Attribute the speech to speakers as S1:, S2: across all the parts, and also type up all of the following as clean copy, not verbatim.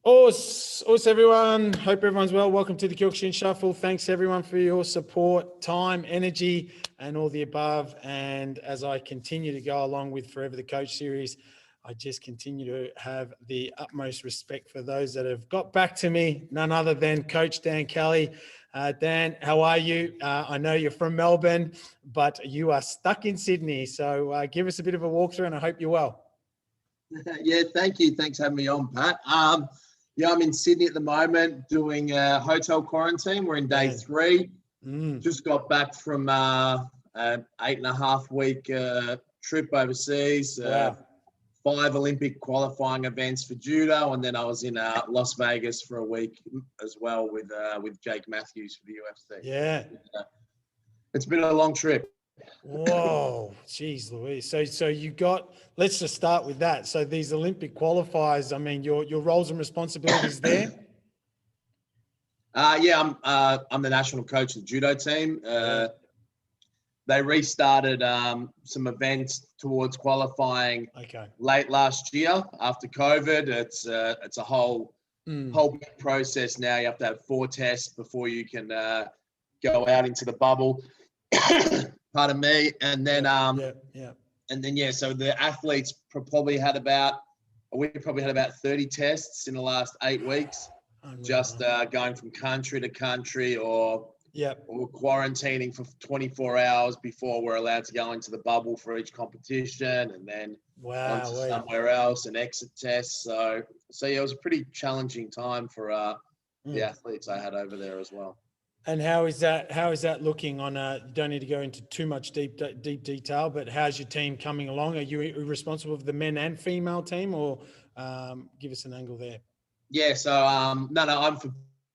S1: Us everyone. Hope everyone's well. Welcome to the Kyokushin Shuffle. Thanks everyone for your support, time, energy, and all the above. And as I continue to go along with Forever the Coach series, I just continue to have the utmost respect for those that have got back to me, none other than Coach Dan Kelly. Dan, how are you? I know you're from Melbourne, but you are stuck in Sydney. So give us a bit of a walkthrough and I hope you're well.
S2: Yeah, thank you. Thanks for having me on, Pat. I'm in Sydney at the moment doing a hotel quarantine. We're in day 3. Just got back from an 8.5-week trip overseas.
S1: Wow.
S2: 5 Olympic qualifying events for judo, and then I was in Las Vegas for a week as well with Jake Matthews for the UFC.
S1: Yeah.
S2: It's been a long trip.
S1: Whoa, geez, Louise. So you got, let's just start with that. So these Olympic qualifiers, I mean, your roles and responsibilities there?
S2: I'm the national coach of the judo team. They restarted some events towards qualifying late last year after COVID. It's a whole big process now. You have to have 4 tests before you can go out into the bubble. Pardon me. And then so the athletes probably had about 30 tests in the last 8 weeks. Just going from country to country or quarantining for 24 hours before we're allowed to go into the bubble for each competition, and then on to somewhere else and exit tests. So yeah, it was a pretty challenging time for the athletes I had over there as well.
S1: And how is that looking on you don't need to go into too much deep detail, but how's your team coming along? Are you responsible for the men and female team, or give us an angle there?
S2: Yeah, so no, I'm for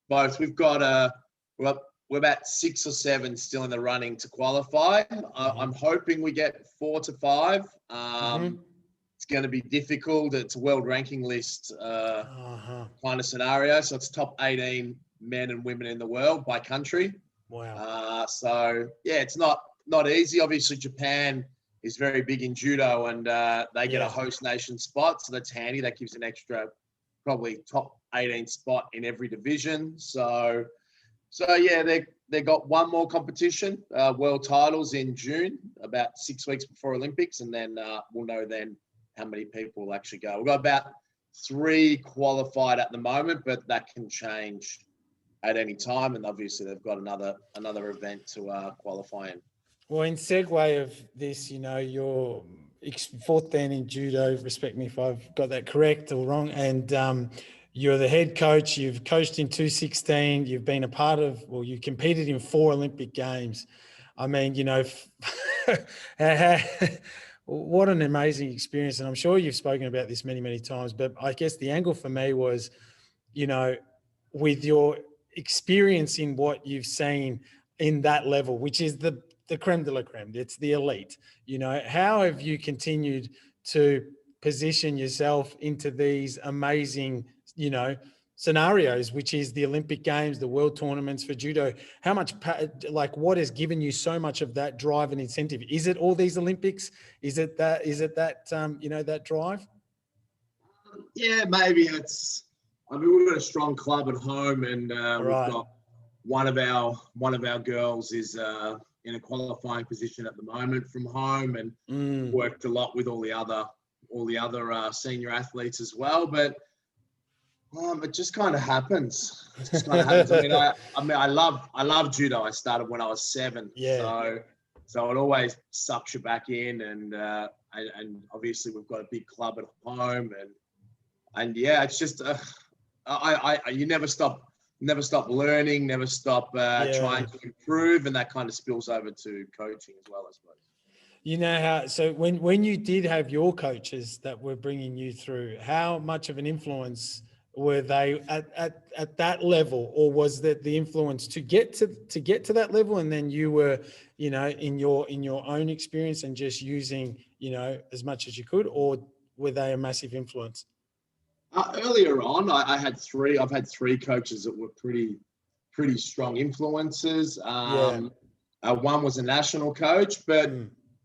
S2: both. We've got we're about 6 or 7 still in the running to qualify. I'm hoping we get 4 to 5. It's going to be difficult. It's a world ranking list kind of scenario. So it's top 18 men and women in the world by country.
S1: Wow.
S2: So yeah, it's not easy. Obviously, Japan is very big in judo, and they get a host nation spot, so that's handy. That gives an extra, probably top 18 spot in every division. So yeah, they got one more competition, world titles in June, about 6 weeks before Olympics, and then we'll know then how many people will actually go. We've got about 3 qualified at the moment, but that can change at any time, and obviously they've got another event to qualify in.
S1: Well, in segue of this, you're 4th dan in judo. Respect me if I've got that correct or wrong. And you're the head coach. You've coached in 2016. You've been a part of, you competed in 4 Olympic Games. I mean, what an amazing experience. And I'm sure you've spoken about this many, many times, but I guess the angle for me was, with your experience in what you've seen in that level, which is the creme de la creme, it's the elite, how have you continued to position yourself into these amazing, scenarios, which is the Olympic Games, the world tournaments for judo? How much, what has given you so much of that drive and incentive? Is it all these Olympics? Is it that that drive?
S2: Yeah, maybe we've got a strong club at home, and we've got one of our girls is in a qualifying position at the moment from home, and worked a lot with all the other senior athletes as well. But it just kind of happens. I mean, I love judo. I started when I was 7. Yeah. So it always sucks you back in, and obviously we've got a big club at home, and yeah, it's just you never stop learning, never stop trying to improve, and that kind of spills over to coaching as well, I suppose.
S1: So when you did have your coaches that were bringing you through, how much of an influence were they at that level, or was that the influence to get to that level, and then you were, in your own experience and just using, as much as you could, or were they a massive influence?
S2: Earlier on, I've had 3 coaches that were pretty strong influences. One was a national coach, but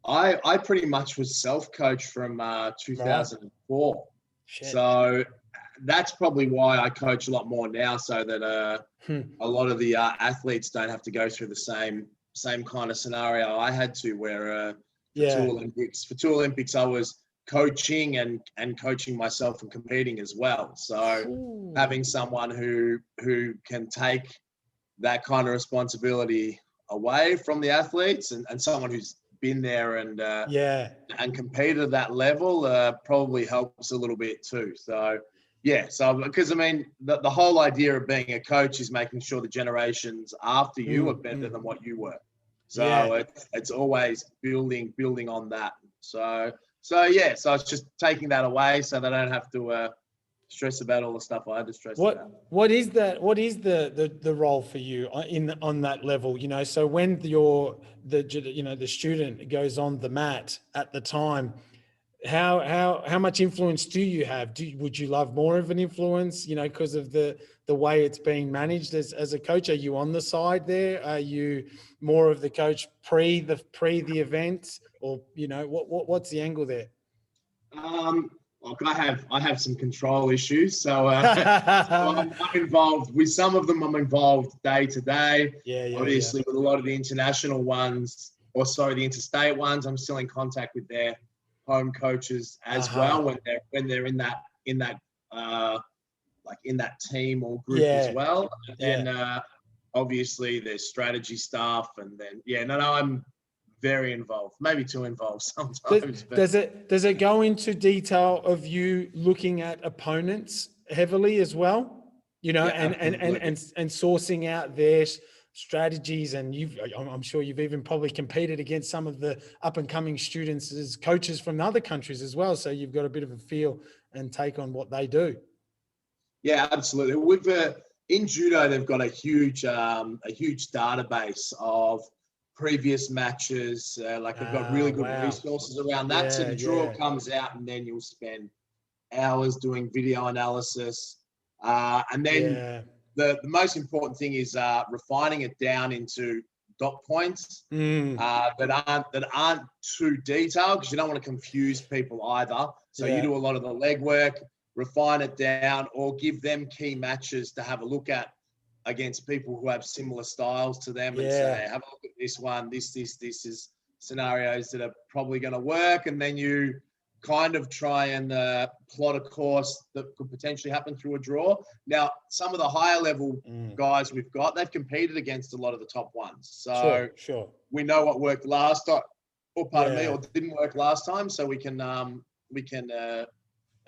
S2: I pretty much was self-coached from 2004. Shit. So that's probably why I coach a lot more now, so that a lot of the athletes don't have to go through the same kind of scenario I had to, where for two Olympics I was coaching and coaching myself and competing as well. So having someone who can take that kind of responsibility away from the athletes, and someone who's been there and competed at that level probably helps a little bit too. So because I mean the whole idea of being a coach is making sure the generations after you are better than what you were. So it's always building on that. So it's just taking that away so they don't have to stress about all the stuff I had to stress about.
S1: What is the role for you on that level? You know, so when the student goes on the mat at the time, how much influence do you have? Would you love more of an influence? You know, because of the way it's being managed as a coach. Are you on the side there? Are you more of the coach pre the event, or you know what's the angle there?
S2: Look, I have some control issues, so I'm involved with some of them. I'm involved day to day. Obviously, with a lot of the international ones, the interstate ones, I'm still in contact with their home coaches as well when they're in that team or group as well. And obviously, there's strategy stuff, and then I'm very involved, maybe too involved sometimes.
S1: Does it go into detail of you looking at opponents heavily as well? You know, and sourcing out their strategies, and I'm sure you've even probably competed against some of the up and coming students as coaches from other countries as well. So you've got a bit of a feel and take on what they do. Yeah,
S2: absolutely. In judo, they've got a huge database of previous matches. They've got really good resources around that. So the draw comes out, and then you'll spend hours doing video analysis. And then the most important thing is refining it down into dot points that aren't too detailed, because you don't want to confuse people either. So you do a lot of the legwork, refine it down, or give them key matches to have a look at against people who have similar styles to them, and say, have a look at this one. This is scenarios that are probably going to work, and then you kind of try and plot a course that could potentially happen through a draw. Now, some of the higher level guys we've got, they've competed against a lot of the top ones, so we know what worked last time, or or didn't work last time, so we can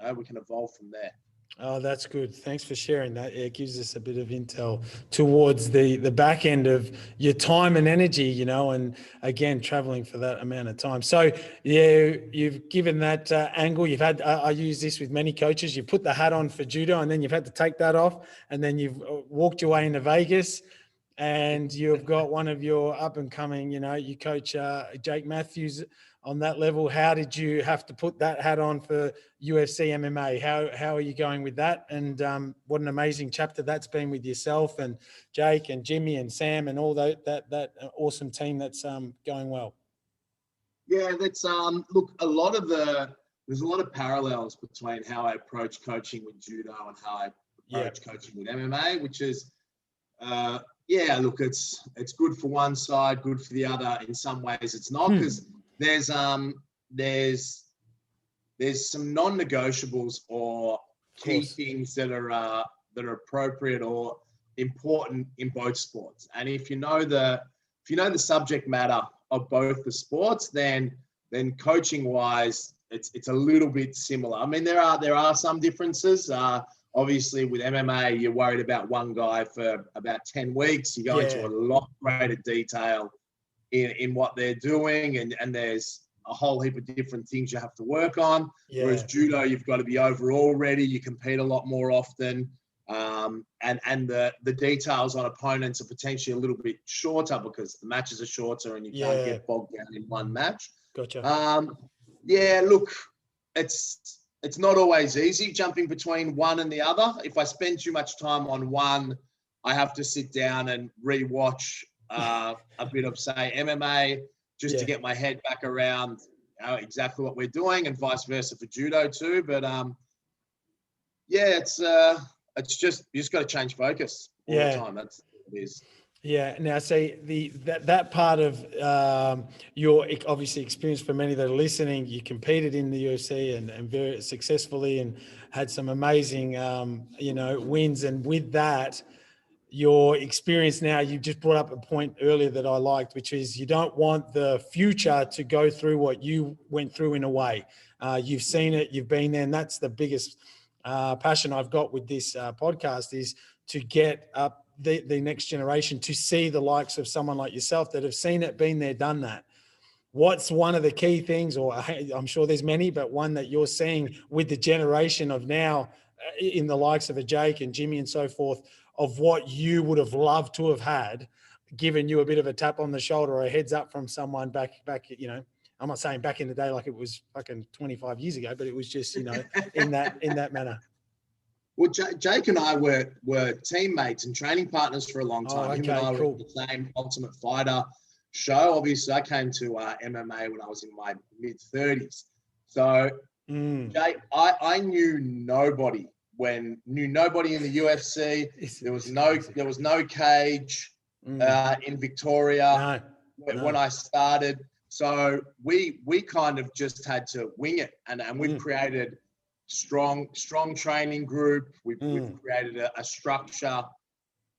S2: evolve from there.
S1: Oh, that's good. Thanks for sharing that. It gives us a bit of intel towards the back end of your time and energy, you know, and again, traveling for that amount of time. So you've given that angle. You've had, I use this with many coaches. You put the hat on for judo, and then you've had to take that off, and then you've walked your way into Vegas, and you've got one of your up and coming, you know, you coach Jake Matthews on that level. How did you have to put that hat on for UFC MMA? How are you going with that? And what an amazing chapter that's been with yourself and Jake and Jimmy and Sam and all that awesome team that's going well.
S2: Yeah, that's look, there's a lot of parallels between how I approach coaching with judo and how I approach coaching with MMA, which is look, it's good for one side, good for the other. In some ways it's not, because there's some non-negotiables or key things that are appropriate or important in both sports. And if you know the subject matter of both the sports, then coaching wise, it's a little bit similar. I mean, there are some differences. Obviously, with MMA, you're worried about one guy for about 10 weeks. You go into a lot greater detail in what they're doing, and there's a whole heap of different things you have to work on. Whereas judo, you've got to be overall ready. You compete a lot more often, and the details on opponents are potentially a little bit shorter because the matches are shorter and you can't get bogged down in one match.
S1: Gotcha.
S2: Look, it's not always easy jumping between one and the other. If I spend too much time on one, I have to sit down and rewatch a bit of, say, MMA just to get my head back around exactly what we're doing, and vice versa for judo too. But Yeah, it's just, you just got to change focus all the time. That's what it is.
S1: Yeah. Now, see, that part of your obviously experience for many that are listening, you competed in the UFC and very successfully and had some amazing, wins. And with that, your experience now, you just brought up a point earlier that I liked, which is you don't want the future to go through what you went through in a way. You've seen it, you've been there, and that's the biggest passion I've got with this podcast is to get up the next generation to see the likes of someone like yourself that have seen it, been there, done that. What's one of the key things, or I'm sure there's many, but one that you're seeing with the generation of now in the likes of a Jake and Jimmy and so forth, of what you would have loved to have had, given you a bit of a tap on the shoulder or a heads up from someone back, I'm not saying back in the day like it was fucking 25 years ago, but it was just, in that manner.
S2: Well, Jake and I were teammates and training partners for a long time.
S1: Oh, okay,
S2: Him and I
S1: cool.
S2: were the same Ultimate Fighter show. Obviously, I came to MMA when I was in my mid-30s. So, Jake, I knew nobody in the UFC. There was no cage in Victoria when I started. So we kind of just had to wing it, and we've created strong training group. We've created a structure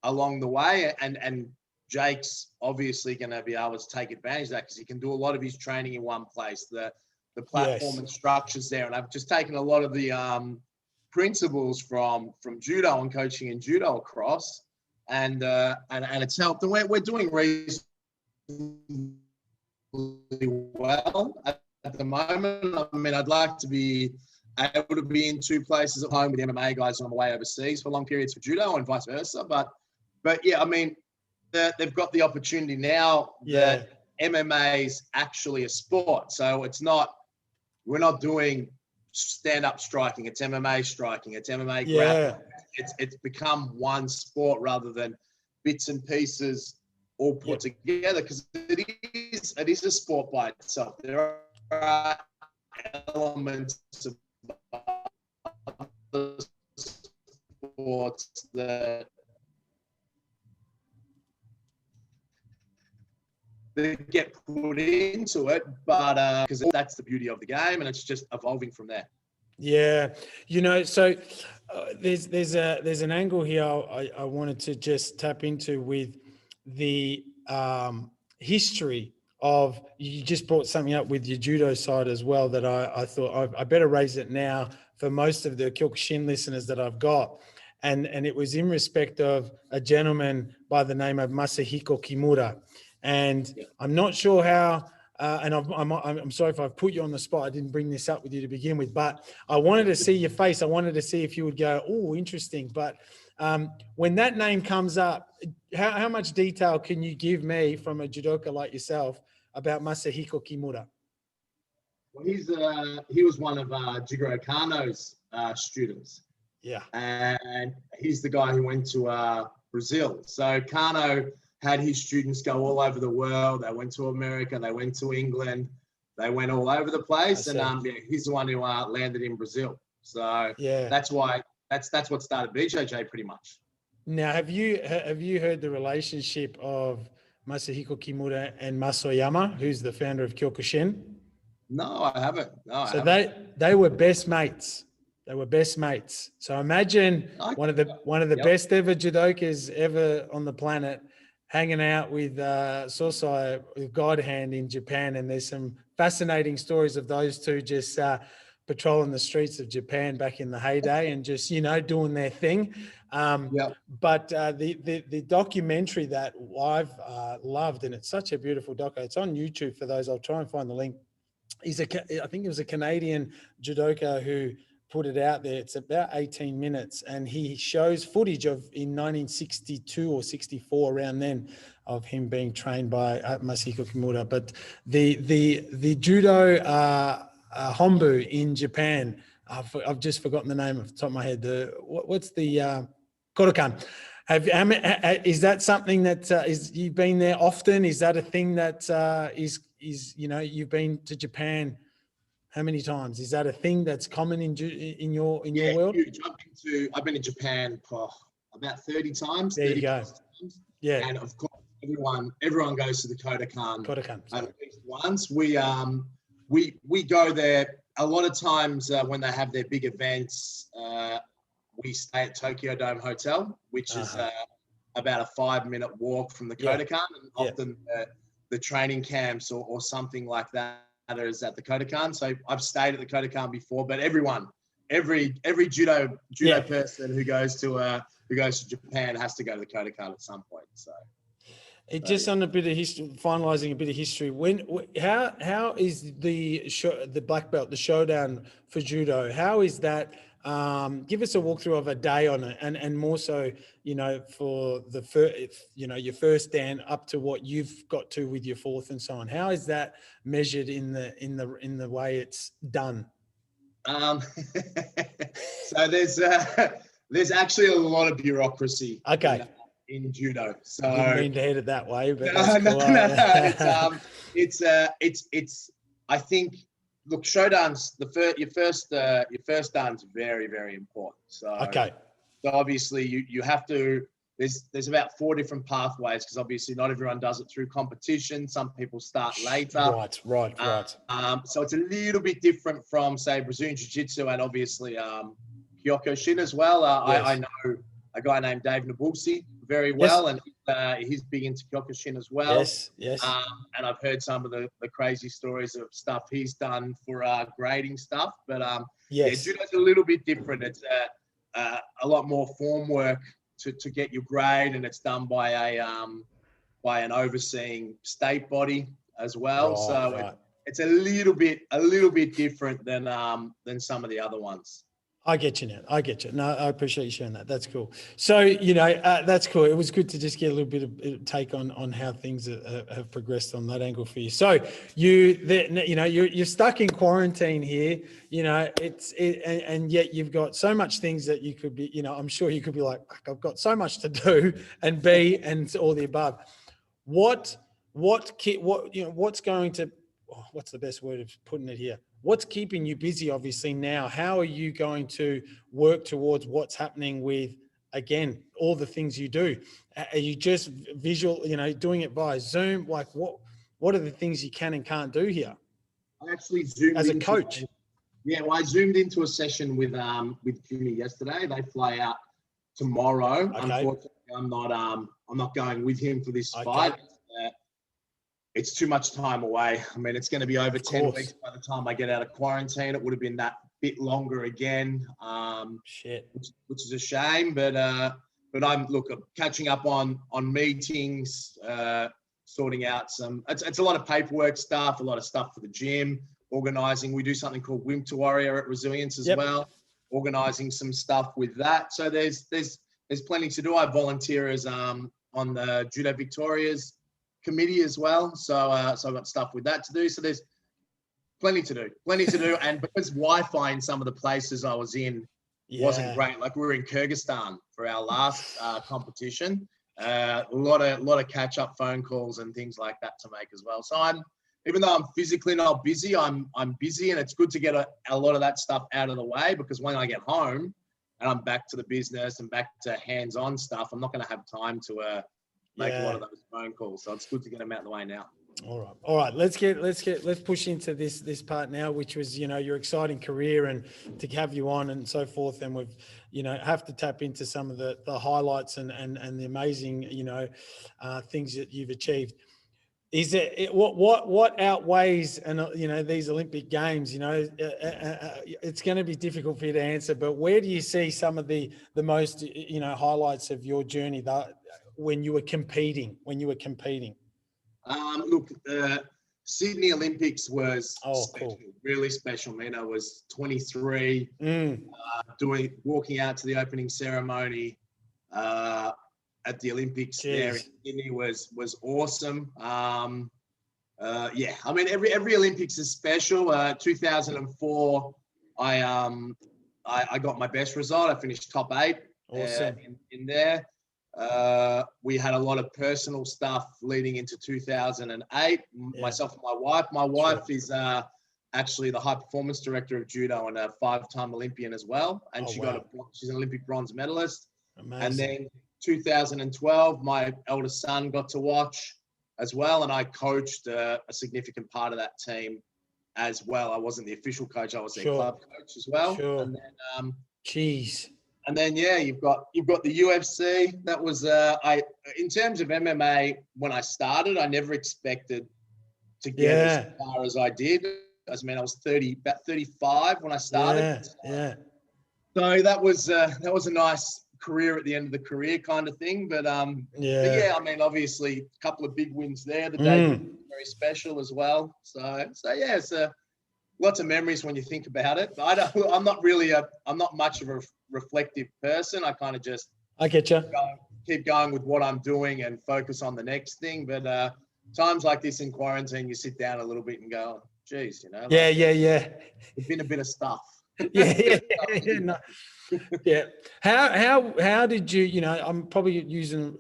S2: along the way, and Jake's obviously going to be able to take advantage of that because he can do a lot of his training in one place. The platform and structures there, and I've just taken a lot of the principles from judo and coaching in judo across, and it's helped. And we're doing reasonably well at the moment. I mean, I'd like to be able to be in two places at home with MMA guys on the way overseas for long periods for judo and vice versa. But yeah, I mean, they've got the opportunity now that MMA is actually a sport. So we're not doing stand-up striking. It's MMA striking. It's MMA grappling. It's become one sport rather than bits and pieces all put together, because it is a sport by itself. There are elements of other sports that get put into it, but because that's the beauty of the game, and it's just evolving from there.
S1: Yeah, so there's an angle here I wanted to just tap into with the history of, you just brought something up with your judo side as well that I thought I better raise it now for most of the Kyokushin listeners that I've got. And it was in respect of a gentleman by the name of Masahiko Kimura. And I'm not sure how, and I'm sorry if I've put you on the spot. I didn't bring this up with you to begin with, but I wanted to see your face. I wanted to see if you would go, oh, interesting. But when that name comes up, how much detail can you give me from a judoka like yourself about Masahiko Kimura?
S2: Well, he was one of Jigoro Kano's students.
S1: Yeah.
S2: And he's the guy who went to Brazil. So Kano had his students go all over the world. They went to America. They went to England. They went all over the place. And he's the one who landed in Brazil. So that's why that's what started BJJ pretty much. Now,
S1: have you heard the relationship of Masahiko Kimura and Masoyama, who's the founder of Kyokushin?
S2: No, I haven't.
S1: They were best mates. They were best mates. So imagine one of the best ever judokas ever on the planet hanging out with Sosai, with God Hand in Japan. And there's some fascinating stories of those two just patrolling the streets of Japan back in the heyday and just, doing their thing. But the documentary that I've loved, and it's such a beautiful doco, it's on YouTube for those, I'll try and find the link. I think it was a Canadian judoka who put it out there. It's about 18 minutes, and he shows footage of in 1962 or 64, around then, of him being trained by Masahiko Kimura. But the judo hombu in Japan, I've just forgotten the name off the top of my head. What's the Kodokan? Is that something that you've been there often? Is that a thing that is you've been to Japan How many times? Is that a thing that's common in your world?
S2: Huge. I've been in Japan for about 30 times.
S1: There you go.
S2: Times.
S1: Yeah.
S2: And of course, everyone goes to the Kodokan. At least once. We go there a lot of times when they have their big events. We stay at Tokyo Dome Hotel, which is about a 5-minute walk from the Kodokan, and often the training camps or something like that is at the Kodokan. So I've stayed at the Kodokan before, but every judo person who goes to Japan has to go to the Kodokan at some point. So
S1: just on a bit of history, finalizing a bit of history. How is the black belt, the showdown for judo? How is that? Give us a walkthrough of a day on it, and more so, for the first, your first dan up to what you've got to with your fourth and so on. How is that measured in the way it's done?
S2: So there's actually a lot of bureaucracy.
S1: Okay.
S2: In judo, so
S1: I didn't mean to head it that way, but
S2: no. It's. I think. Look, showdowns. Your first dan's very, very important. So So obviously you have to. There's about 4 different pathways, because obviously not everyone does it through competition. Some people start later.
S1: Right.
S2: So it's a little bit different from, say, Brazilian Jiu-Jitsu and obviously Kyokushin as well. I know a guy named Dave Nabulsi very well, and he's big into Kyokushin as well.
S1: Yes.
S2: And I've heard some of the crazy stories of stuff he's done for grading stuff. But judo's a little bit different. It's a lot more form work to get your grade, and it's done by an overseeing state body as well. It's a little bit different than some of the other ones.
S1: I get you now. No, I appreciate you sharing that. That's cool. So, that's cool. It was good to just get a little bit of take on how things have progressed on that angle for you. So you're stuck in quarantine here, and yet you've got so much things that you could be, I'm sure you could be like, I've got so much to do and all the above. What's going to, what's the best word of putting it here? What's keeping you busy, obviously, now? How are you going to work towards what's happening with, again, all the things you do? Are you just visual, doing it via Zoom? Like, what are the things you can and can't do here?
S2: I actually zoomed
S1: as a coach.
S2: I zoomed into a session with Jimmy yesterday. They fly out tomorrow. Okay. Unfortunately, I'm not going with him for this fight. It's too much time away. I mean, it's going to be over 10 weeks by the time I get out of quarantine. It would have been that bit longer again. Which is a shame. But I'm catching up on meetings, sorting out some. It's a lot of paperwork stuff, a lot of stuff for the gym, organising. We do something called Winter Warrior at Resilience as well. Organising some stuff with that. So there's plenty to do. I volunteer as on the Judo Victoria's committee as well, so I've got stuff with that to do. So there's plenty to do, and because Wi-Fi in some of the places I was in wasn't great, like we were in Kyrgyzstan for our last competition, a lot of catch-up phone calls and things like that to make as well. So even though I'm physically not busy, I'm busy, and it's good to get a lot of that stuff out of the way, because when I get home and I'm back to the business and back to hands-on stuff, I'm not going to have time to make a lot of those phone calls. So it's good to get them out of the way now.
S1: All right. Let's push into this part now, which was, your exciting career, and to have you on and so forth. And we've, have to tap into some of the highlights and the amazing, things that you've achieved. Is it what outweighs these Olympic Games? It's going to be difficult for you to answer, but where do you see some of the most highlights of your journey when you were competing?
S2: Sydney Olympics was special, really special, man. I was 23, walking out to the opening ceremony at the Olympics there in Sydney was awesome. I mean, every Olympics is special. 2004, I got my best result. I finished top 8 in there. We had a lot of personal stuff leading into 2008. Myself and my wife. My wife is actually the high performance director of judo and a 5-time Olympian as well. And she's an Olympic bronze medalist.
S1: Amazing.
S2: And then 2012, my eldest son got to watch as well. And I coached a significant part of that team as well. I wasn't the official coach. I was their club coach as well.
S1: Sure.
S2: And then,
S1: Jeez.
S2: And then, yeah, you've got the UFC. That was, in terms of MMA, when I started, I never expected to get as far as I did. I mean, I was about 35 when I started.
S1: Yeah.
S2: So that was a nice career at the end of the career kind of thing. But I mean, obviously a couple of big wins there. The day was very special as well. So yeah, it's lots of memories when you think about it. But I'm not much of a reflective person. I kind of just
S1: I get you.
S2: Keep going with what I'm doing and focus on the next thing. But times like this in quarantine, you sit down a little bit and go, oh, geez, you know.
S1: Yeah.
S2: There's been a bit of stuff.
S1: Yeah. No. Yeah. How did you, you know, I'm probably using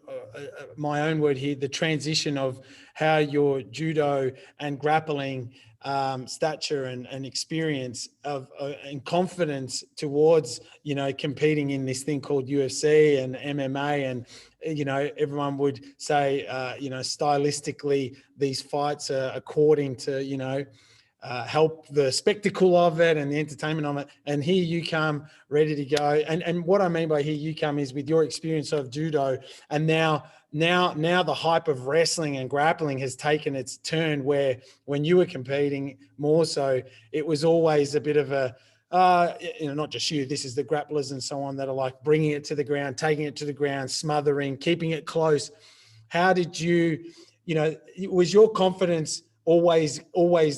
S1: my own word here, the transition of how your judo and grappling stature and experience of and confidence towards, you know, competing in this thing called UFC and MMA. And, you know, everyone would say, you know, stylistically, these fights are according to, you know, help the spectacle of it and the entertainment of it. And here you come ready to go. And what I mean by here you come is with your experience of judo, and now the hype of wrestling and grappling has taken its turn, where when you were competing more so, it was always a bit of a, you know, not just you, this is the grapplers and so on that are like bringing it to the ground, taking it to the ground, smothering, keeping it close. How did you know, was your confidence always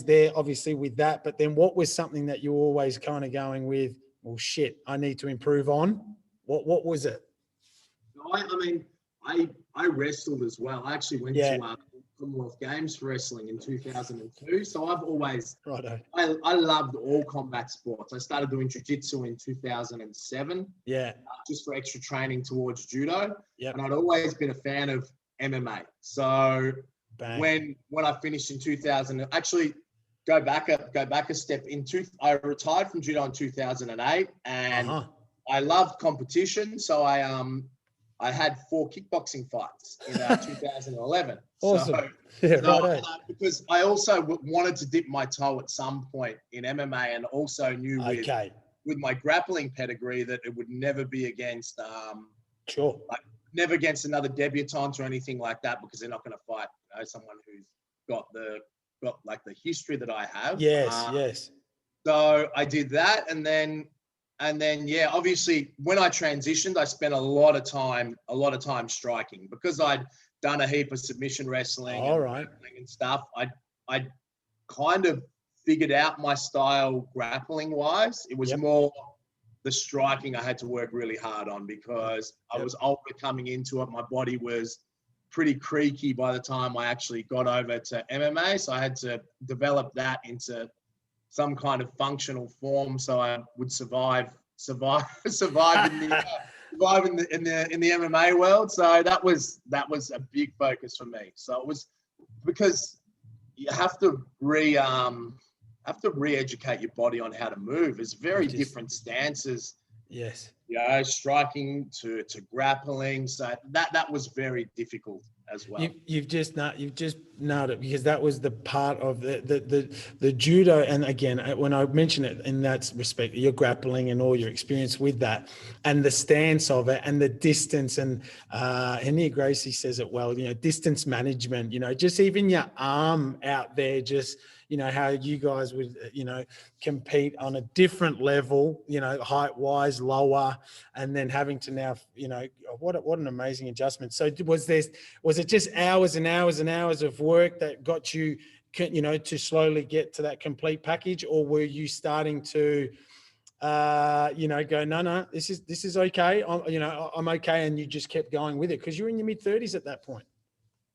S1: there, obviously, with that, but then what was something that you were always kind of going with, well, shit, I need to improve on? What was it?
S2: I mean, I wrestled as well. I actually went to Commonwealth Games for wrestling in 2002. So I've always, I loved all combat sports. I started doing jiu-jitsu in 2007. Yeah. Just for extra training towards judo. Yeah. And I'd always been a fan of MMA. So when I finished in 2000, actually go back a step. I retired from judo in 2008, and I loved competition. So I had 4 kickboxing fights in 2011.
S1: Awesome.
S2: Because I also wanted to dip my toe at some point in MMA, and also knew with my grappling pedigree that it would never be against never against another debutante or anything like that, because they're not going to fight, you know, someone who's got like the history that I have. Yes. So I did that, and then yeah, obviously when I transitioned, I spent a lot of time striking, because I'd done a heap of submission wrestling and stuff. I kind of figured out my style grappling wise. It was more the striking I had to work really hard on, because I was older coming into it. My body was pretty creaky by the time I actually got over to MMA. So I had to develop that into some kind of functional form, so I would survive in the MMA world. So that was a big focus for me. So it was, because you have to re-educate your body on how to move. It's very different stances. Yes. You know, striking to grappling. So that was very difficult as well. You've just nailed it, because that was the part of the judo. And again, when I mention it in that respect, your grappling and all your experience with that, and the stance of it, and the distance, and Henry Gracie says it well, you know, distance management, you know, just even your arm out there, just, you know, how you guys would, you know, compete on a different level, you know, height wise, lower, and then having to now, you know, what an amazing adjustment. So was it just hours and hours and hours of work that got you, you know, to slowly get to that complete package? Or were you starting to, you know, go, no, this is okay. I'm okay. And you just kept going with it, because you're in your mid-30s at that point.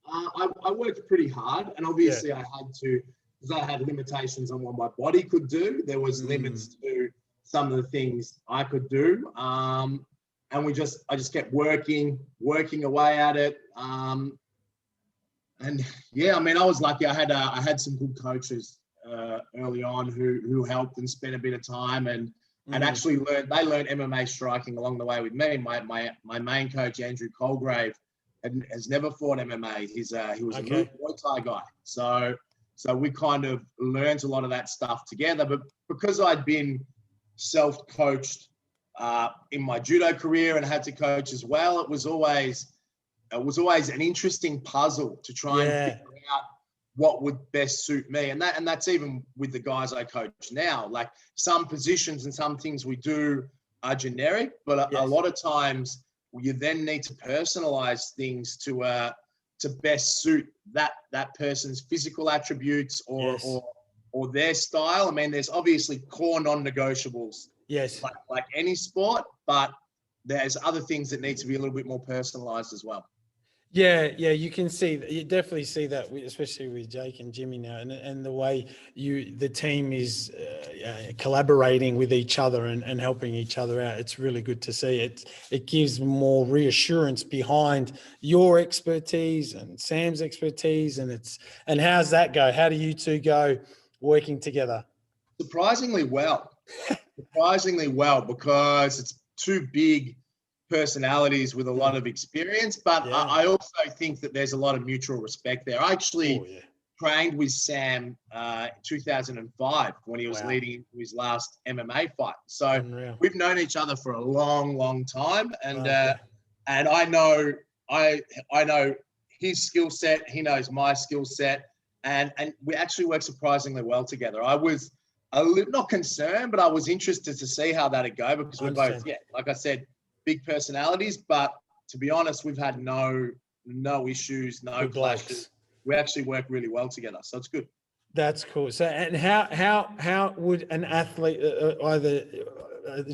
S2: I worked pretty hard, and obviously I had to, because I had limitations on what my body could do. There was limits to some of the things I could do. And I just kept working away at it. And yeah, I mean, I was lucky. I had some good coaches early on who helped and spent a bit of time and actually learned MMA striking along the way with me. My main coach, Andrew Colgrave, has never fought MMA. He was a Muay Thai guy. So we kind of learned a lot of that stuff together. But because I'd been self-coached in my judo career and had to coach as well, it was always an interesting puzzle to try and figure out what would best suit me. And that's even with the guys I coach now. Like some positions and some things we do are generic, but a lot of times you then need to personalize things to best suit that person's physical attributes or their style. I mean, there's obviously core non-negotiables.
S1: Yes.
S2: Like any sport, but there's other things that need to be a little bit more personalized as well.
S1: Yeah, you definitely see that, especially with Jake and Jimmy now, and the way the team is collaborating with each other and helping each other out. It's really good to see. It gives more reassurance behind your expertise and Sam's expertise, and how's that go? How do you two go working together?
S2: Surprisingly well, because it's two big personalities with a lot of experience, but I also think that there's a lot of mutual respect there. I actually trained with Sam in 2005 when he was leading into his last MMA fight. So we've known each other for a long, long time, and I know his skill set, he knows my skill set, and we actually work surprisingly well together. I was not concerned, but I was interested to see how that'd go because we're both, like I said, big personalities, but to be honest, we've had no issues, no clashes. We actually work really well together, so it's good.
S1: That's cool. So, and how would an athlete, either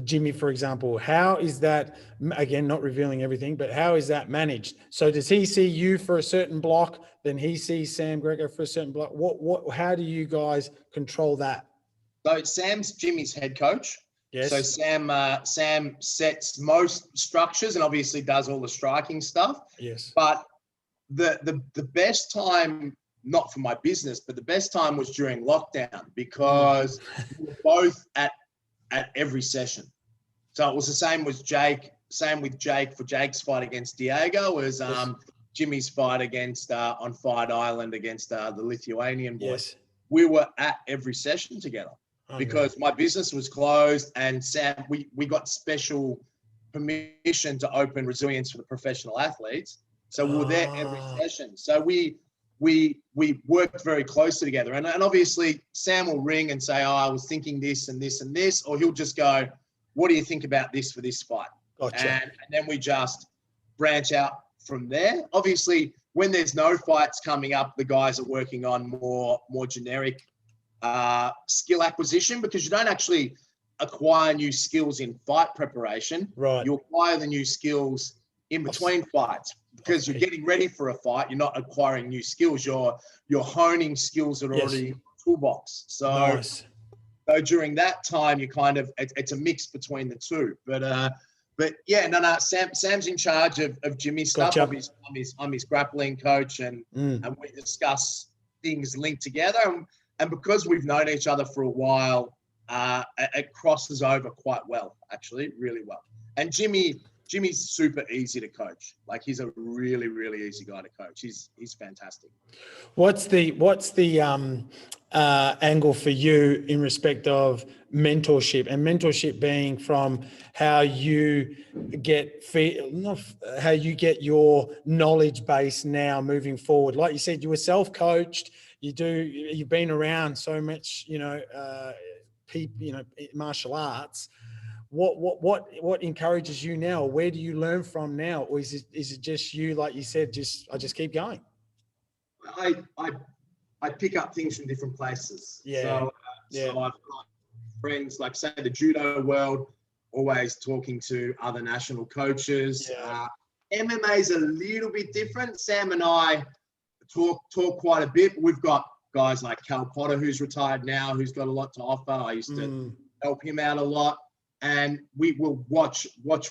S1: Jimmy, for example, how is that, again, not revealing everything, but how is that managed? So does he see you for a certain block, then he sees Sam Greco for a certain block? How do you guys control that?
S2: So Sam's Jimmy's head coach.
S1: Yes.
S2: So Sam sets most structures and obviously does all the striking stuff.
S1: Yes.
S2: But the best time, not for my business, but the best time was during lockdown because we were both at every session. So it was the same with Jake for Jake's fight against Diego, as Jimmy's fight against on Fight Island against the Lithuanian boy.
S1: Yes.
S2: We were at every session together. Because my business was closed, and Sam, we got special permission to open Resilience for the professional athletes. So we were there every session. So we worked very closely together. And obviously Sam will ring and say, I was thinking this and this and this, or he'll just go, what do you think about this for this fight?
S1: Gotcha.
S2: And then we just branch out from there. Obviously, when there's no fights coming up, the guys are working on more generic skill acquisition, because you don't actually acquire new skills in fight preparation.
S1: Right.
S2: You acquire the new skills in between fights because you're getting ready for a fight. You're not acquiring new skills. You're honing skills that are already in the toolbox. So during that time, you kind of, it's a mix between the two. But yeah, no. Sam's in charge of Jimmy's stuff.
S1: Gotcha.
S2: I'm his grappling coach, and we discuss things linked together. And because we've known each other for a while, it crosses over quite well, actually, really well. And Jimmy's super easy to coach. Like, he's a really, really easy guy to coach. He's fantastic.
S1: What's the angle for you in respect of mentorship, and mentorship being from how you get your knowledge base now moving forward? Like you said, you were self-coached. You've been around so much, martial arts. What encourages you now? Where do you learn from now? Or is it just you, like you said, I just keep going?
S2: I pick up things from different places.
S1: Yeah.
S2: So I've got friends, like, say, the judo world, always talking to other national coaches.
S1: Yeah.
S2: MMA is a little bit different. Sam and I talk quite a bit. We've got guys like Cal Potter, who's retired now, who's got a lot to offer. I used to help him out a lot, and we will watch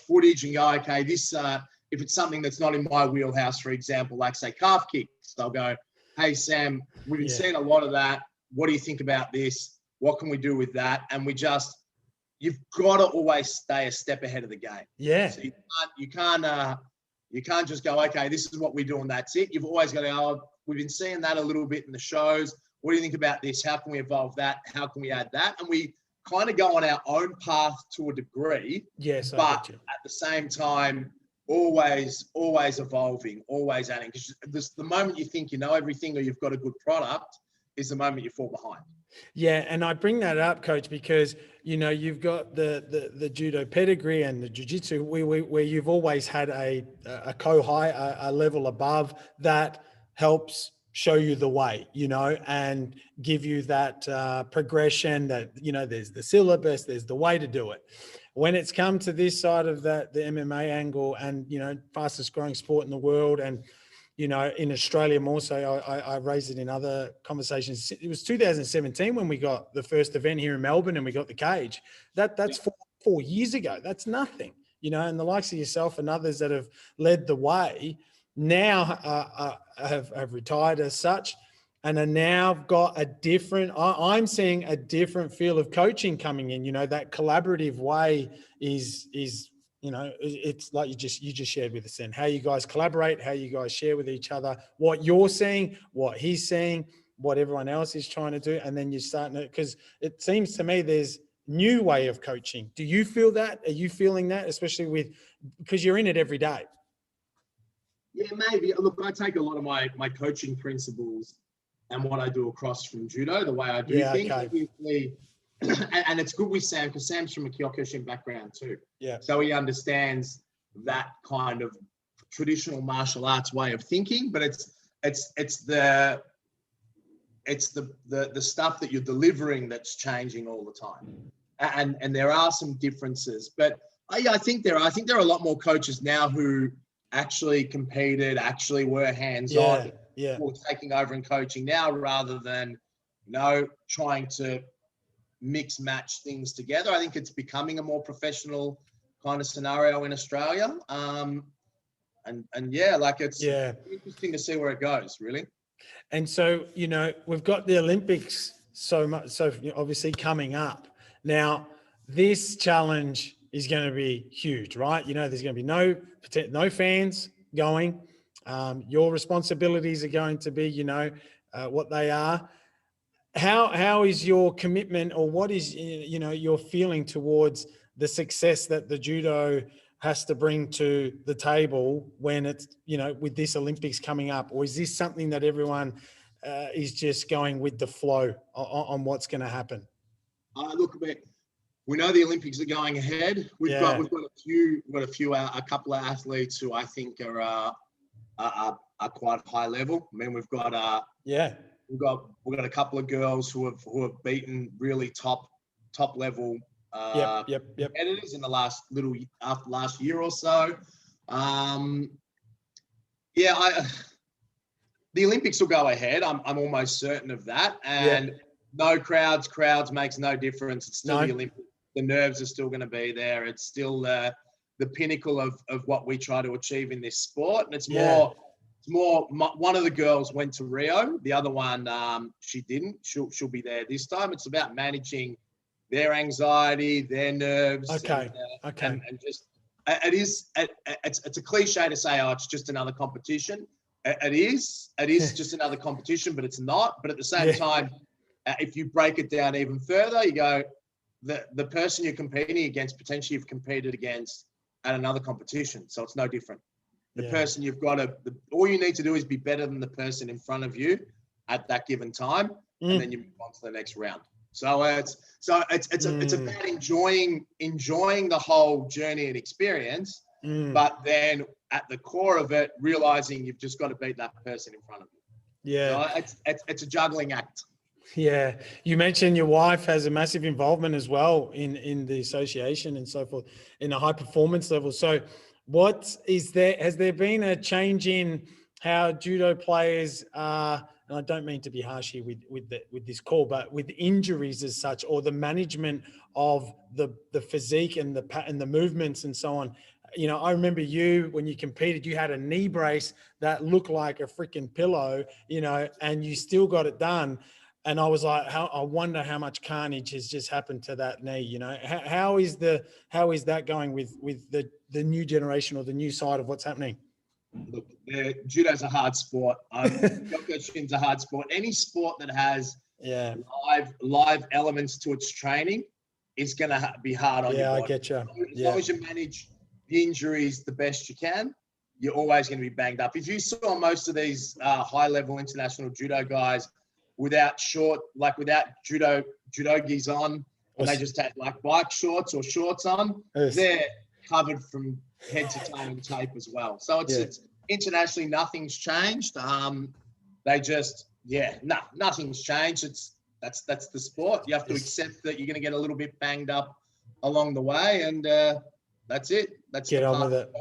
S2: footage and go, okay, this if it's something that's not in my wheelhouse, for example, like say calf kicks, I'll go, hey Sam, we've been seeing a lot of that. what do you think about this? What can we do with that? And you've got to always stay a step ahead of the game.
S1: Yeah.
S2: So you can't just go, okay, this is what we do and that's it. You've always got to go, we've been seeing that a little bit in the shows. What do you think about this? How can we evolve that? How can we add that? And we kind of go on our own path to a degree.
S1: Yes,
S2: but at the same time, always evolving, always adding. Because the moment you think you know everything or you've got a good product is the moment you fall behind.
S1: Yeah, and I bring that up, Coach, because you've got the judo pedigree and the jiu-jitsu where you've always had a co-high, a level above that helps show you the way, and give you that progression that, there's the syllabus, there's the way to do it. When it's come to this side of the MMA angle and, fastest growing sport in the world, and, in Australia more so, I raised it in other conversations. It was 2017 when we got the first event here in Melbourne and we got the cage. That's 4 years ago. That's nothing, and the likes of yourself and others that have led the way now have retired as such and are now got a different, I'm seeing a different feel of coaching coming in, that collaborative way is, it's like you just shared with us then, how you guys collaborate, how you guys share with each other, what you're seeing, what he's seeing, what everyone else is trying to do. And then you're starting to, because it seems to me there's new way of coaching. Do you feel that? Are you feeling that, especially because you're in it every day?
S2: Yeah, maybe. Look, I take a lot of my coaching principles and what I do across from judo, the way I do things. Okay. And it's good with Sam because Sam's from a Kyokushin background too.
S1: Yeah.
S2: So he understands that kind of traditional martial arts way of thinking, but it's the stuff that you're delivering that's changing all the time. And there are some differences, but I think there are a lot more coaches now who actually competed, actually were hands-on, or taking over and coaching now rather than, trying to mix match things together. I think it's becoming a more professional kind of scenario in Australia. It's interesting to see where it goes, really.
S1: And so, we've got the Olympics so obviously coming up. Now, this challenge is going to be huge, right? There's going to be no fans going. Your responsibilities are going to be, what they are. How is your commitment, or what is, your feeling towards the success that the judo has to bring to the table when it's, with this Olympics coming up? Or is this something that everyone is just going with the flow on what's going to happen?
S2: Look, we know the Olympics are going ahead. We've got a couple of athletes who I think are quite high level. I mean, we've got a couple of girls who have beaten really top level competitors in the last year or so. The Olympics will go ahead. I'm almost certain of that. And no crowds makes no difference. It's still the Olympics. The nerves are still going to be there. It's still the pinnacle of what we try to achieve in this sport. And it's more, one of the girls went to Rio. The other one, she didn't. She'll be there this time. It's about managing their anxiety, their nerves.
S1: Okay.
S2: And just, it's a cliche to say, it's just another competition. It is just another competition, but it's not. But at the same time, if you break it down even further, you go, the person you're competing against, potentially you've competed against at another competition. So it's no different. The person you've got all you need to do is be better than the person in front of you at that given time. And then you move on to the next round. So it's about enjoying the whole journey and experience, but then at the core of it, realizing you've just got to beat that person in front of you. Yeah. So it's a juggling act.
S1: Yeah. You mentioned your wife has a massive involvement as well in the association and so forth in a high performance level. So has there been a change in how judo players are, and I don't mean to be harsh here with this call, but with injuries as such, or the management of the physique and the movements and so on? I remember when you competed, you had a knee brace that looked like a freaking pillow, and you still got it done. And I was like, I wonder how much carnage has just happened to that knee. You know, how is that going with the new generation or the new side of what's happening?
S2: Look, judo's a hard sport. Kyokushin's a hard sport. Any sport that has live elements to its training is going to be hard on your body.
S1: I get you.
S2: As long as you manage the injuries the best you can, you're always going to be banged up. If you saw most of these high-level international judo guys without judogis on, and they just had like bike shorts or shorts on, they're covered from head to toe in tape as well. So it's internationally, nothing's changed. Nothing's changed. That's the sport. You have to accept that you're going to get a little bit banged up along the way, and that's it. That's
S1: get on with it.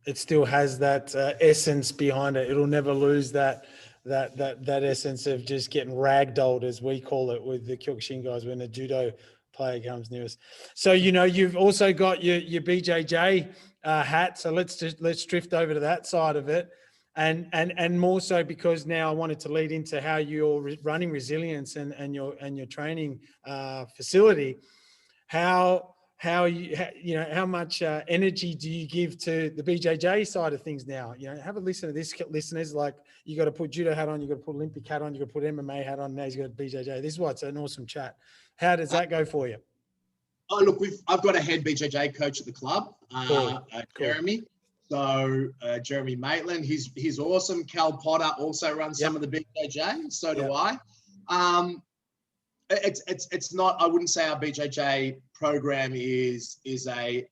S1: It still has that essence behind it. It'll never lose that essence of just getting ragdolled, as we call it, with the Kyokushin guys when a judo player comes near us. So, you know, you've also got your BJJ hat. So let's drift over to that side of it. And more so because now I wanted to lead into how you're running resilience and your training facility. How much energy do you give to the BJJ side of things now? You know, have a listen to this, listeners. Like, you got to put judo hat on, you got to put Olympic hat on, you got to put MMA hat on. Now he's got BJJ. This is why it's an awesome chat. How does that go for you?
S2: Oh, look, I've got a head BJJ coach at the club, Jeremy. So Jeremy Maitland, he's awesome. Cal Potter also runs some of the BJJ. So do I. It's not. I wouldn't say our BJJ program is a.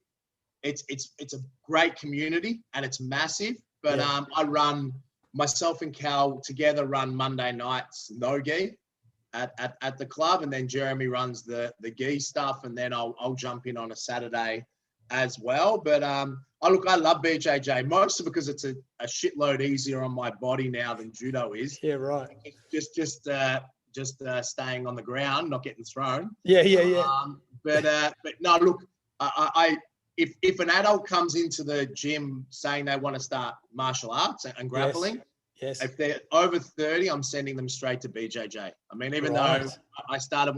S2: It's a great community and it's massive. But I run, myself and Cal together run Monday nights no gi at the club, and then Jeremy runs the gi stuff, and then I'll jump in on a Saturday as well. But I love BJJ mostly because it's a shitload easier on my body now than judo is.
S1: Yeah, right.
S2: Just staying on the ground, not getting thrown. But no, look, if an adult comes into the gym saying they want to start martial arts and grappling, if they're over 30, I'm sending them straight to BJJ. I mean, even though I started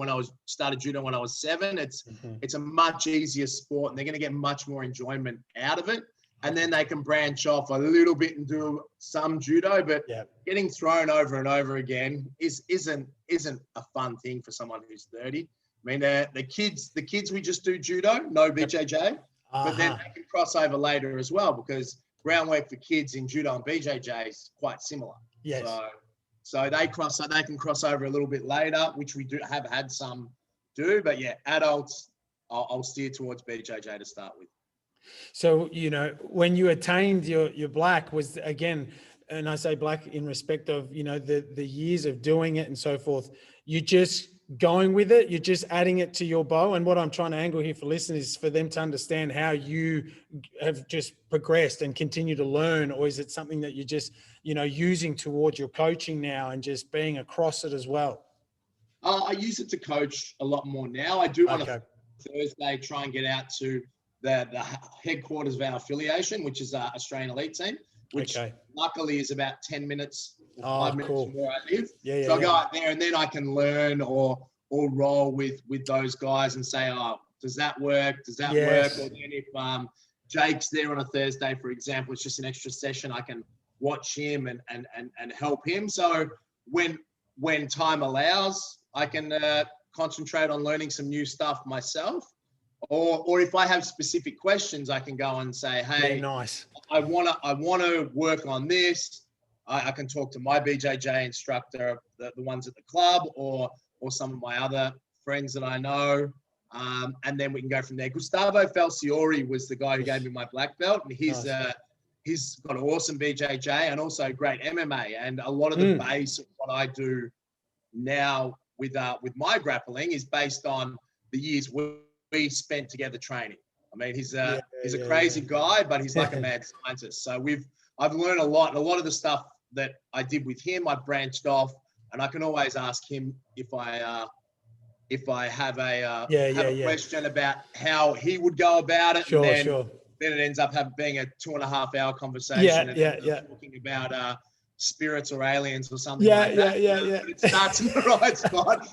S2: judo when I was 7, it's a much easier sport, and they're going to get much more enjoyment out of it. And then they can branch off a little bit and do some judo, but getting thrown over and over again isn't a fun thing for someone who's 30. I mean, the kids we just do judo, no BJJ, but then they can cross over later as well, because groundwork for kids in judo and BJJ is quite similar.
S1: Yes.
S2: So they can cross over a little bit later, which we have had some do, but adults, I'll steer towards BJJ to start with.
S1: So, you know, when you attained your black, was, again, and I say black in respect of, you know, the years of doing it and so forth, you just going with it, you're just adding it to your bow. And what I'm trying to angle here for listeners is for them to understand how you have just progressed and continue to learn, or is it something that you're just, you know, using towards your coaching now and just being across it as well?
S2: I use it to coach a lot more now. I do on a Thursday try and get out to the headquarters of our affiliation, which is Australian Elite Team, which luckily is about 10 minutes or 5 minutes from where I live. So I go out there, and then I can learn or roll with those guys and say, oh, does that work? Does that work? Or then if Jake's there on a Thursday, for example, it's just an extra session, I can watch him and help him. So when time allows, I can concentrate on learning some new stuff myself. Or if I have specific questions, I can go and say, hey,
S1: nice.
S2: I want to work on this. I can talk to my BJJ instructor, the ones at the club, or some of my other friends that I know. And then we can go from there. Gustavo Falciori was the guy who gave me my black belt, and he's got awesome BJJ and also great MMA. And a lot of the base of what I do now with my grappling is based on the years we spent together training. I mean, he's a crazy guy, but he's like a mad scientist. So I've learned a lot. A lot of the stuff that I did with him, I branched off, and I can always ask him if I have a question about how he would go about it. Then it ends up being a 2.5 hour conversation. Talking about spirits or aliens or something like that.
S1: Yeah.
S2: It starts in the right spot.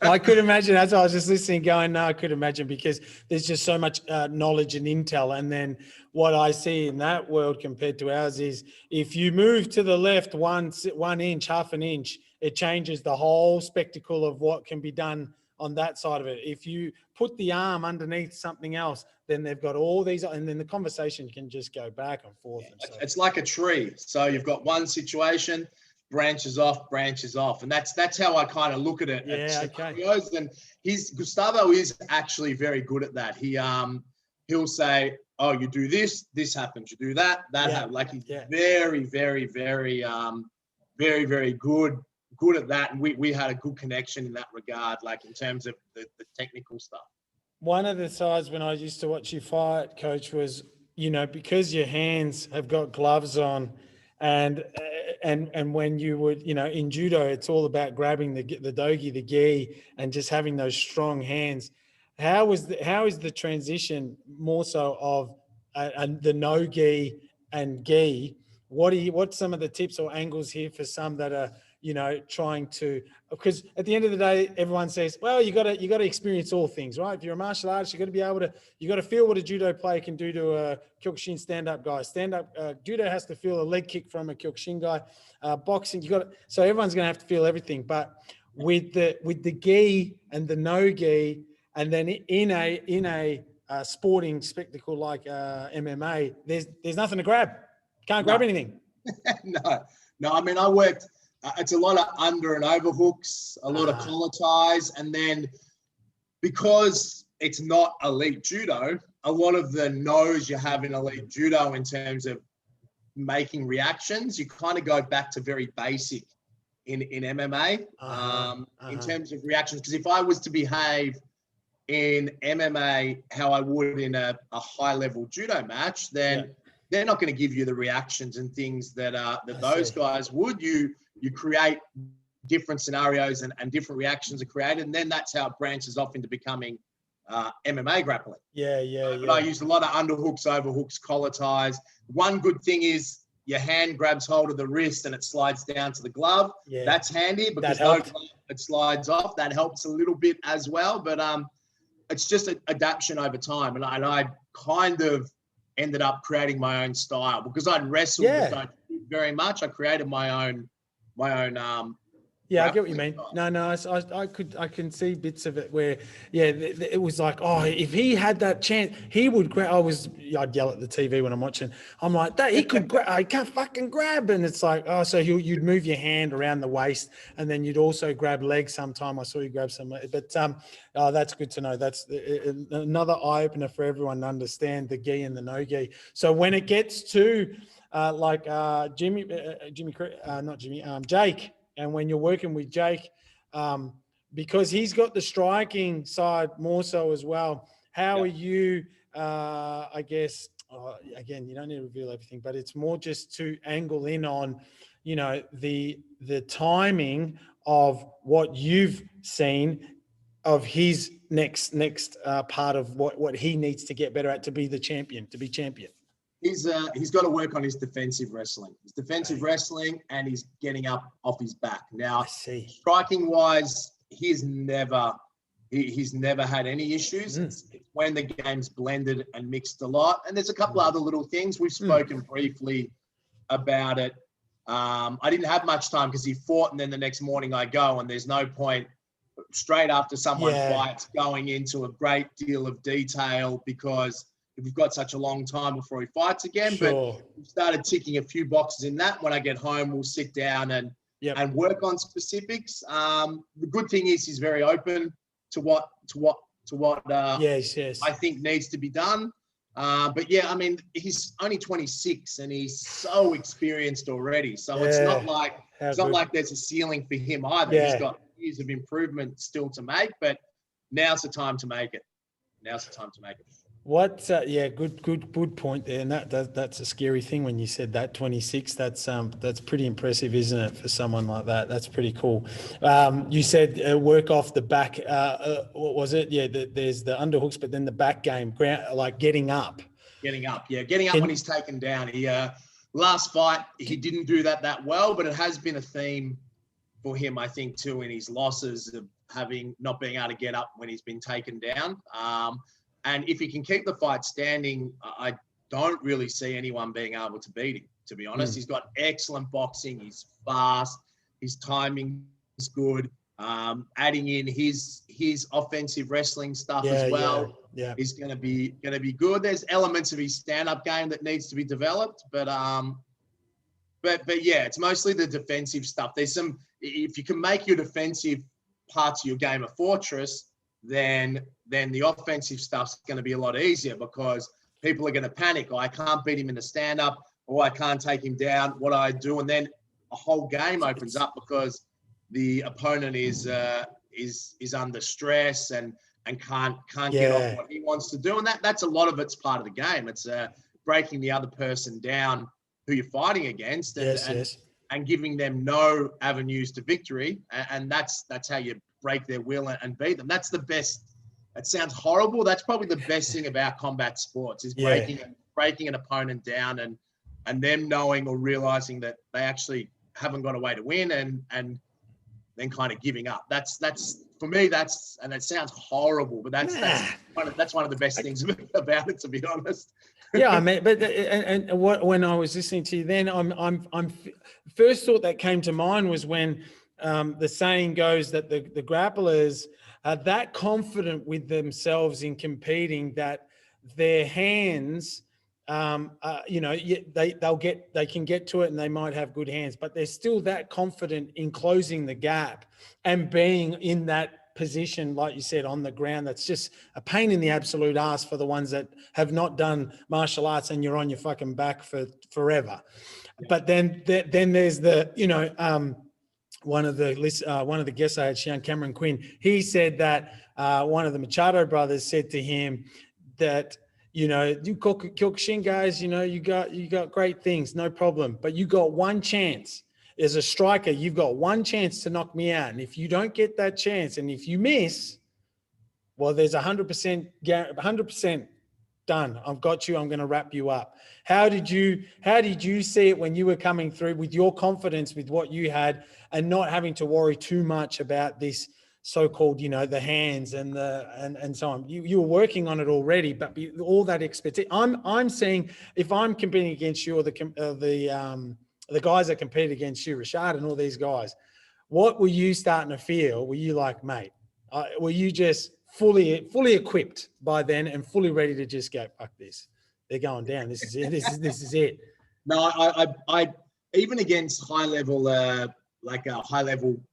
S1: I could imagine. That's why I was just listening going, no, I could imagine, because there's just so much knowledge and intel. And then what I see in that world compared to ours is if you move to the left 1 inch, half an inch, it changes the whole spectacle of what can be done on that side of it. If you put the arm underneath something else, then they've got all these, and then the conversation can just go back and forth.
S2: Yeah, it's like a tree. So you've got one situation, branches off, and that's how I kind of look at it.
S1: Yeah, okay.
S2: And Gustavo is actually very good at that. He'll say, "Oh, you do this, this happens. You do that, happens." Like he's very, very, very, very good at that, and we had a good connection in that regard, like in terms of the technical stuff.
S1: One of the sides when I used to watch you fight, Coach, was, because your hands have got gloves on, and when you would, in judo, it's all about grabbing the dogi, the gi, and just having those strong hands. How is the transition more so of the no gi and gi? What's some of the tips or angles here for some that are, trying to, because at the end of the day, everyone says, well, you got to experience all things, right? If you're a martial artist, you got to feel what a judo player can do to a Kyokushin stand-up guy. Judo has to feel a leg kick from a Kyokushin guy. Boxing, so everyone's going to have to feel everything. But with the gi and the no gi, and then in a sporting spectacle like MMA, there's nothing to grab. Can't grab anything.
S2: No. I mean, I worked. It's a lot of under and over hooks, a lot of collar ties, and then because it's not elite judo, a lot of the no's you have in elite judo in terms of making reactions, you kind of go back to very basic in MMA in terms of reactions. Because if I was to behave in MMA how I would in a high level judo match, then they're not going to give you the reactions and things that those guys would. You create different scenarios and different reactions are created, and then that's how it branches off into becoming MMA grappling. But I used a lot of underhooks, overhooks, collar ties. One good thing is your hand grabs hold of the wrist and it slides down to the glove. Yeah. That's handy because it slides off. That helps a little bit as well, but it's just an adaptation over time. And I kind of ended up creating my own style because I'd wrestled but don't do very much. I created my own
S1: I get what you mean. No, I can see bits of it where, it was like, oh, if he had that chance, he would grab. I'd yell at the TV when I'm watching. I'm like, that he could grab. I can't fucking grab, and it's like, oh, so you'd move your hand around the waist, and then you'd also grab legs. Sometime I saw you grab some, but that's good to know. That's another eye opener for everyone to understand the gi and the no gi. So when it gets to Jake. And when you're working with Jake, because he's got the striking side more so as well, how are you, I guess, again, you don't need to reveal everything, but it's more just to angle in on, the timing of what you've seen of his next part of what he needs to get better at to be champion.
S2: He's got to work on his defensive wrestling. His defensive wrestling, and he's getting up off his back. Now, striking wise, he's never had any issues. It's when the game's blended and mixed a lot. And there's a couple other little things. We've spoken briefly about it. I didn't have much time because he fought, and then the next morning I go, and there's no point straight after someone fights going into a great deal of detail because we've got such a long time before he fights again. But we've started ticking a few boxes in that. When I get home, we'll sit down and work on specifics. The good thing is he's very open to what I think needs to be done. But I mean, he's only 26 and he's so experienced already. So it's not like there's a ceiling for him either. Yeah. He's got years of improvement still to make, but now's the time to make it.
S1: What? Good point there, and that's a scary thing when you said that 26. That's pretty impressive, isn't it, for someone like that? That's pretty cool. You said work off the back. What was it? Yeah, there's the underhooks, but then the back game, like getting up.
S2: Getting up when he's taken down. last fight, he didn't do that well, but it has been a theme for him, I think, too, in his losses of not being able to get up when he's been taken down. And if he can keep the fight standing, I don't really see anyone being able to beat him, to be honest. He's got excellent boxing. He's fast. His timing is good. Adding in his offensive wrestling stuff as well is going to be good. There's elements of his stand-up game that needs to be developed, but yeah, it's mostly the defensive stuff. There's some, if you can make your defensive parts of your game a fortress, then the offensive stuff's going to be a lot easier, because people are going to panic. Oh, I can't beat him in the stand-up, or I can't take him down. What do I do? And then a whole game opens up because the opponent is under stress and can't get off what he wants to do. And that's a lot of it's part of the game. It's breaking the other person down who you're fighting against and giving them no avenues to victory. And that's how you break their will and beat them. That's the best. It sounds horrible. That's probably the best thing about combat sports is breaking an opponent down and them knowing or realizing that they actually haven't got a way to win and then kind of giving up. That's for me, and it sounds horrible, but that's one of the best things about it, to be honest.
S1: Yeah, I mean, but when I was listening to you, then I'm first thought that came to mind was when the saying goes that the grapplers are that confident with themselves in competing that their hands, they can get to it and they might have good hands, but they're still that confident in closing the gap and being in that position, like you said, on the ground. That's just a pain in the absolute ass for the ones that have not done martial arts and you're on your fucking back for forever. But then there's the, one of the guests I had, Sean Cameron Quinn, he said that one of the Machado brothers said to him that, you Kyokushin guys, you got great things, no problem, but you got one chance. As a striker, you've got one chance to knock me out. And if you don't get that chance, and if you miss, well, there's 100% done. I've got you. I'm going to wrap you up. How did you see it when you were coming through with your confidence with what you had and not having to worry too much about this so-called, the hands and so on? You were working on it already, but all that expertise. I'm saying if I'm competing against you or the guys that compete against you, Rashad and all these guys, what were you starting to feel? Were you like, mate, were you just fully equipped by then and fully ready to just go, fuck this, they're going down, this is it, this is it?
S2: No, I even against high level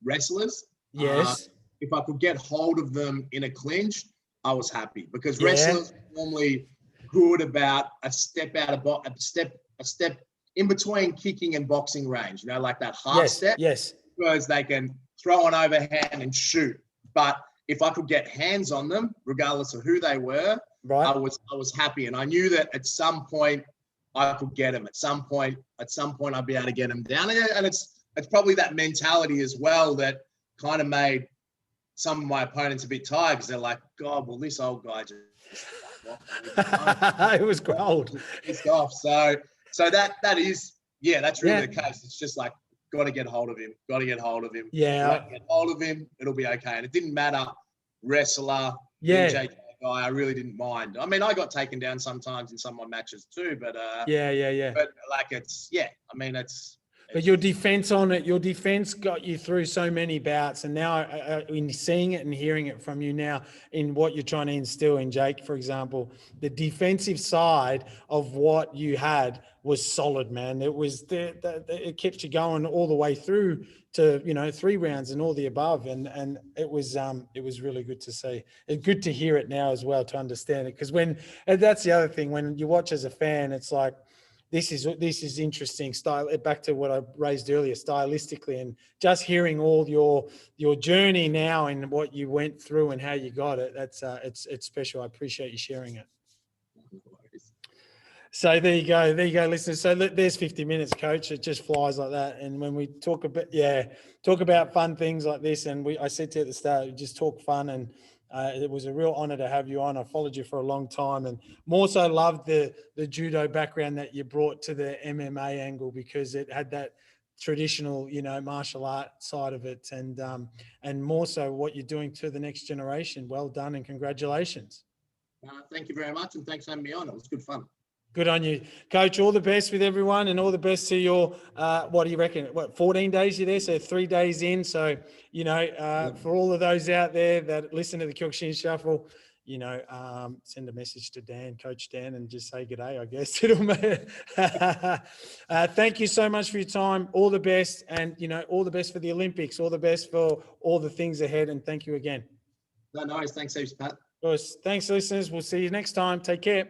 S2: wrestlers,
S1: yes,
S2: if I could get hold of them in a clinch, I was happy, because wrestlers are normally good about a step in between kicking and boxing range, like that half step.
S1: Yes.
S2: Because they can throw an overhand and shoot. But if I could get hands on them, regardless of who they were, right, I was happy. And I knew that at some point I could get them. At some point I'd be able to get them down. And it's probably that mentality as well that kind of made some of my opponents a bit tired, because they're like, God, well, this old guy just
S1: it was gold.
S2: It's off. So that is, that's really the case. It's just like, got to get hold of him.
S1: Yeah.
S2: Get hold of him. It'll be okay. And it didn't matter, wrestler, JK guy, I really didn't mind. I mean, I got taken down sometimes in some of my matches too, but But like it's.
S1: But your defense got you through so many bouts, and now in seeing it and hearing it from you now in what you're trying to instill in Jake, for example, the defensive side of what you had was solid, man. It was it kept you going all the way through to 3 rounds and all the above, and it was really good to see. It's good to hear it now as well, to understand it, because that's the other thing, when you watch as a fan, it's like, this is interesting style. Back to what I raised earlier, stylistically, and just hearing all your journey now and what you went through and how you got it. That's it's special. I appreciate you sharing it. So there you go, listeners. So there's 50 minutes, Coach. It just flies like that. And when we talk about fun things like this, and I said to you at the start, we just talk fun and It was a real honor to have you on. I followed you for a long time, and more so loved the judo background that you brought to the MMA angle, because it had that traditional, martial art side of it, and more so what you're doing to the next generation. Well done and congratulations.
S2: Thank you very much, and thanks for having me on. It was good fun.
S1: Good on you, Coach. All the best with everyone, and all the best to your, what do you reckon? 14 days you're there? So 3 days in. So, for all of those out there that listen to the Kyokushin Shuffle, send a message to Dan, Coach Dan, and just say good day, I guess. Thank you so much for your time. All the best, and, all the best for the Olympics, all the best for all the things ahead. And thank you again.
S2: No worries. Thanks, Pat.
S1: Of course. Thanks, listeners. We'll see you next time. Take care.